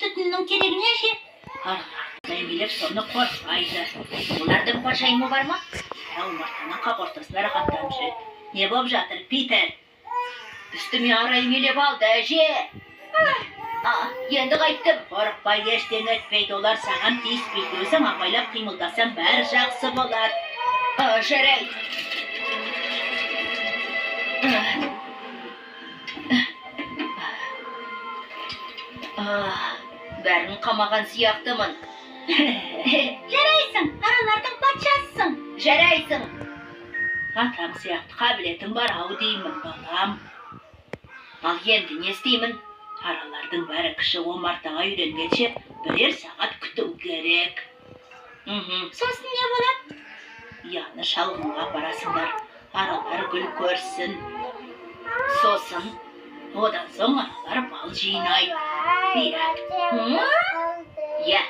түтіннің керегі не ше? Араларды емелеп соны қорқайды. Олардың пашаймы бар ма? Омартаның қақ ортасына рахаттанып жүреді. Не болып жатыр, Питер? Үстіме ара емелеп алды, әже. Енді қайттым. Қорықпай ештен өтпейді, олар саған тиіспейді. Өзің апайлап қимылдасаң бәрі жақсы болады. Жарайды. Бәрін қамаған сияқтымын. Жарайсың, аралардың патшасысың. Жарайсың. Атам сияқты қабілетің бар ау деймін, балам. Ал енді не істеймін? Аралардың бәрі кіші омартаға үйренгенше бірер сағат күту керек. Сосын не болады? Яны шалғынға барасыңдар. Аралар гүл көрсін. Сосын, одан соң аралар бал жинайды. Иә,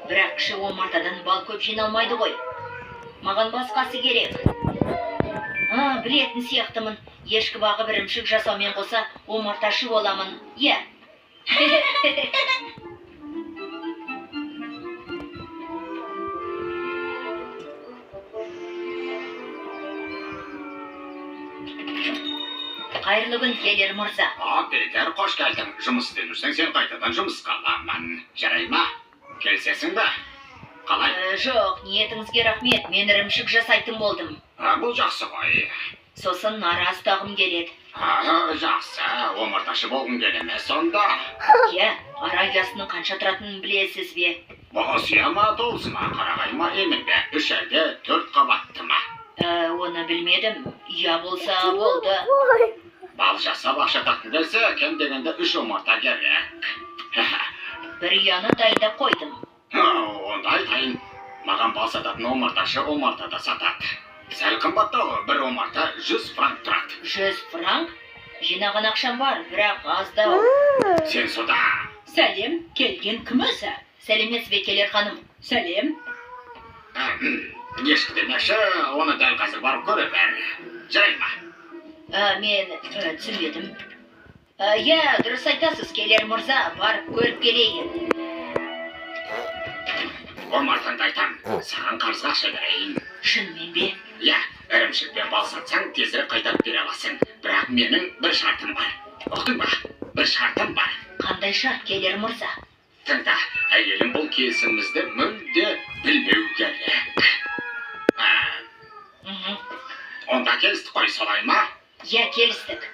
бірақ кіші омартадан бал көп жиналмайды ғой. Маған басқасы керек. Білетін сияқтымын. Ешкі бағып ірімшік жасаумен қоса омарташы боламын. Иә. Қайырлы күн, келер мұрза. Питер, қош келдің. Жұмыс істеп жүрсең, сен қайтадан жұмысқа аламын. Жарай ма? Келсесің бе? Қалай? Жоқ, ниетіңізге рахмет. Мен ірімшік жасайтын болдым. Бұл жақсы ғой. Сосын ара астағым келеді. Жақсы. Омарташы болғың келеме сонда? Иә, ара ұясының қанша тұратынын білесіз бе? Боғыз ұя ма, толсы ма, қарағай ма, емін бе? Үш әлде 4 қабатты ма? Оны білмедім. Ұя болса болды. Бал жасап ақша тақтың келсе, кем дегенде 3 омарта керек. Бір ұяны дайындап қойдым. Онда айтайын. Маған бал сататын омарташы омартада сатады. Сәл қымбаттау, бір омарта 100 франк тұрады. 100 франк? Жинаған ақшам бар, бірақ аздау. Сен сода. Сәлем, келген кім өзі? Сәлемет Бекелер ханым. Сәлем. Ешкі демекші, оны дәл қазір барып көре бәр. Жарай ма? Мен түсінбедім. Иә, дұрыс айтасыз, келер мұрза, барып көріп келейін. Омартаңды айтам, саған қарызға ақша берейін. Шынымен бе? Иә, ірімшікпен бал сатсаң, тезірек қайтарып бере аласың. Бірақ менің бір шартым бар. Ұқтың ба? Бір шартым бар. Қандай шарт, келер мұрза? Тыңда, әйелім бұл келісімімізді мүлде білмеу керек. Онда келістік қой, солай ма? Иә, келістік.